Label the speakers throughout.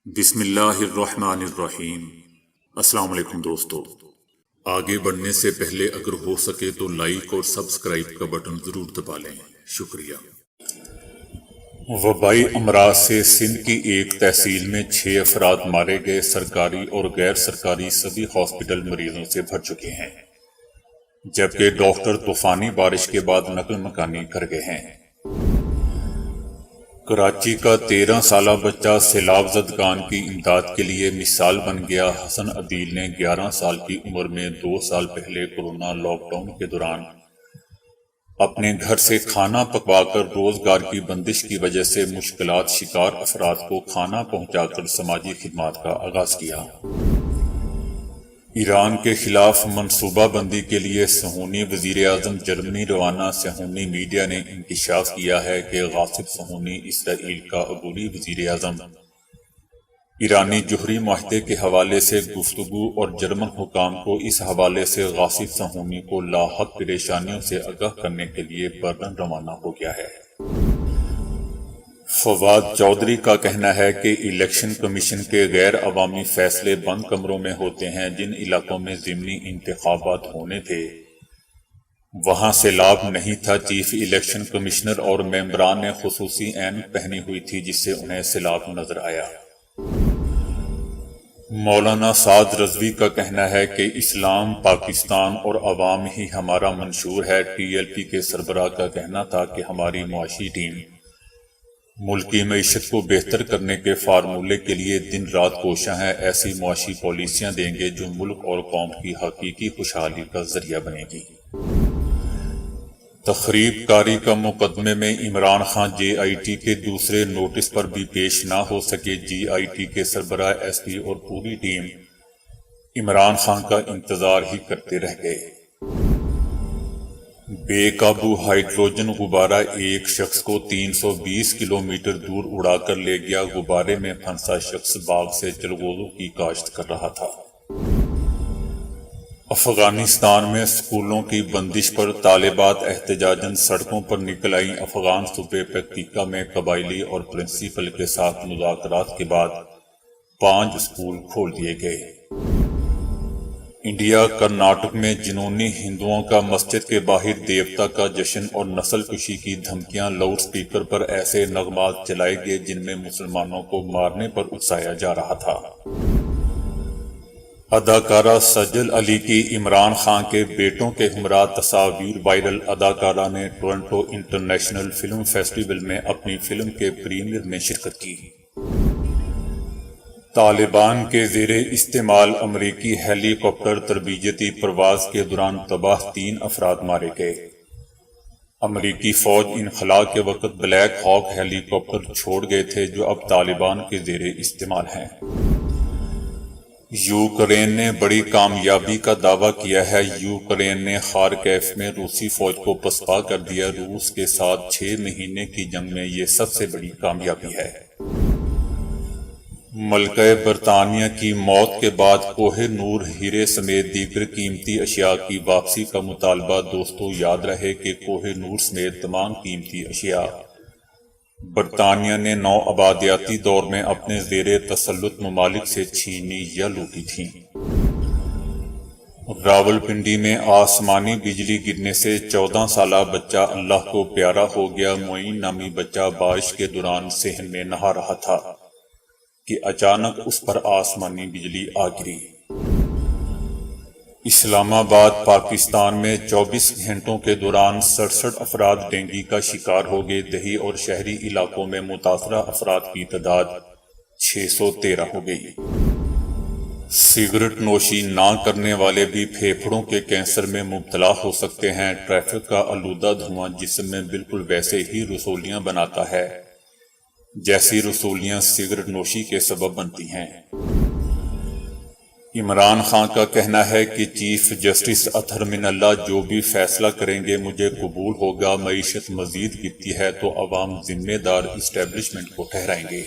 Speaker 1: بسم اللہ الرحمن الرحیم۔ السلام علیکم دوستو، آگے بڑھنے سے پہلے اگر ہو سکے تو لائک اور سبسکرائب کا بٹن ضرور دبا لیں، شکریہ۔ وبائی امراض سے سندھ کی ایک تحصیل میں 6 افراد مارے گئے۔ سرکاری اور غیر سرکاری سبھی ہاسپٹل مریضوں سے بھر چکے ہیں، جبکہ ڈاکٹر طوفانی بارش کے بعد نقل مکانی کر گئے ہیں۔ کراچی کا 13 سالہ بچہ سیلاب زدگان کی امداد کے لیے مثال بن گیا۔ حسن عدیل نے 11 سال کی عمر میں 2 سال پہلے کورونا لاک ڈاؤن کے دوران اپنے گھر سے کھانا پکوا کر روزگار کی بندش کی وجہ سے مشکلات شکار افراد کو کھانا پہنچا کر سماجی خدمات کا آغاز کیا۔ ایران کے خلاف منصوبہ بندی کے لیے صہیونی وزیر اعظم جرمنی روانہ۔ صہیونی میڈیا نے انکشاف کیا ہے کہ غاصب صہیونی اسرائیل کا عبوری وزیر اعظم ایرانی جوہری معاہدے کے حوالے سے گفتگو اور جرمن حکام کو اس حوالے سے غاصب صہیونی کو لاحق پریشانیوں سے آگاہ کرنے کے لیے برلن روانہ ہو گیا ہے۔ فواد چودھری کا کہنا ہے کہ الیکشن کمیشن کے غیر عوامی فیصلے بند کمروں میں ہوتے ہیں۔ جن علاقوں میں ضمنی انتخابات ہونے تھے وہاں سیلاب نہیں تھا۔ چیف الیکشن کمشنر اور ممبران نے خصوصی عینک پہنی ہوئی تھی جس سے انہیں سیلاب نظر آیا۔ مولانا سعد رضوی کا کہنا ہے کہ اسلام، پاکستان اور عوام ہی ہمارا منشور ہے۔ ٹی ایل پی کے سربراہ کا کہنا تھا کہ ہماری معاشی ٹیم ملکی معیشت کو بہتر کرنے کے فارمولے کے لیے دن رات کوشاں ہے۔ ایسی معاشی پالیسیاں دیں گے جو ملک اور قوم کی حقیقی خوشحالی کا ذریعہ بنے گی۔ تخریب کاری کا مقدمے میں عمران خان جے آئی ٹی کے دوسرے نوٹس پر بھی پیش نہ ہو سکے۔ جے آئی ٹی کے سربراہ ایس پی اور پوری ٹیم عمران خان کا انتظار ہی کرتے رہ گئے۔ بے قابو ہائیڈروجن غبارہ ایک شخص کو 320 کلومیٹر دور اڑا کر لے گیا۔ غبارے میں پھنسا شخص باغ سے چلغوزوں کی کاشت کر رہا تھا۔ افغانستان میں اسکولوں کی بندش پر طالبات احتجاجاً سڑکوں پر نکل آئیں۔ افغان صوبے پکتیکا میں قبائلی اور پرنسپل کے ساتھ مذاکرات کے بعد 5 اسکول کھول دیے گئے۔ انڈیا کرناٹک میں جنونی ہندوؤں کا مسجد کے باہر دیوتا کا جشن اور نسل کشی کی دھمکیاں۔ لاؤڈ سپیکر پر ایسے نغمات چلائے گئے جن میں مسلمانوں کو مارنے پر اکسایا جا رہا تھا۔ اداکارہ سجل علی کی عمران خان کے بیٹوں کے ہمراہ تصاویر وائرل۔ اداکارہ نے ٹورنٹو انٹرنیشنل فلم فیسٹیول میں اپنی فلم کے پریمیئر میں شرکت کی۔ طالبان کے زیر استعمال امریکی ہیلی کاپٹر تربیتی پرواز کے دوران تباہ 3 افراد مارے گئے۔ امریکی فوج انخلاء کے وقت بلیک ہاک ہیلی کاپٹر چھوڑ گئے تھے جو اب طالبان کے زیر استعمال ہیں۔ یوکرین نے بڑی کامیابی کا دعویٰ کیا ہے۔ یوکرین نے خارکیف میں روسی فوج کو پسپا کر دیا۔ روس کے ساتھ 6 مہینے کی جنگ میں یہ سب سے بڑی کامیابی ہے۔ ملکہ برطانیہ کی موت کے بعد کوہ نور ہیرے سمیت دیگر قیمتی اشیاء کی واپسی کا مطالبہ۔ دوستو یاد رہے کہ کوہ نور سمیت تمام قیمتی اشیاء برطانیہ نے نو آبادیاتی دور میں اپنے زیر تسلط ممالک سے چھینی یا لوٹی تھیں۔ راولپنڈی میں آسمانی بجلی گرنے سے 14 سالہ بچہ اللہ کو پیارا ہو گیا۔ معین نامی بچہ بارش کے دوران صحن میں نہا رہا تھا کہ اچانک اس پر آسمانی بجلی آ گری۔ اسلام آباد پاکستان میں 24 گھنٹوں کے دوران 67 افراد ڈینگی کا شکار ہو گئے۔ دیہی اور شہری علاقوں میں متاثرہ افراد کی تعداد 613 ہو گئی۔ سگریٹ نوشی نہ کرنے والے بھی پھیپھڑوں کے کینسر میں مبتلا ہو سکتے ہیں۔ ٹریفک کا آلودہ دھواں جسم میں بالکل ویسے ہی رسولیاں بناتا ہے جیسی رسولیاں سگریٹ نوشی کے سبب بنتی ہیں۔ عمران خان کا کہنا ہے کہ چیف جسٹس اطہر من اللہ جو بھی فیصلہ کریں گے مجھے قبول ہوگا۔ معیشت مزید گرتی ہے تو عوام ذمہ دار اسٹیبلشمنٹ کو ٹھہرائیں گے۔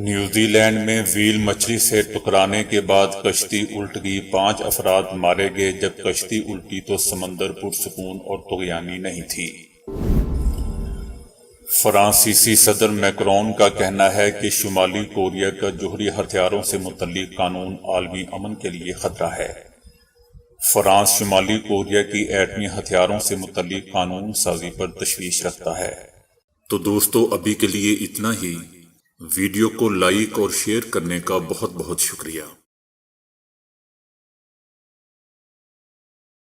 Speaker 1: نیوزی لینڈ میں ویل مچھلی سے ٹکرانے کے بعد کشتی الٹ گئی۔ 5 افراد مارے گئے۔ جب کشتی الٹی تو سمندر پرسکون اور طغیانی نہیں تھی۔ فرانسیسی صدر میکرون کا کہنا ہے کہ شمالی کوریا کا جوہری ہتھیاروں سے متعلق قانون عالمی امن کے لیے خطرہ ہے۔ فرانس شمالی کوریا کی ایٹمی ہتھیاروں سے متعلق قانون سازی پر تشویش رکھتا ہے۔ تو دوستو، ابھی کے لیے اتنا ہی۔ ویڈیو کو لائک اور شیئر کرنے کا بہت بہت شکریہ۔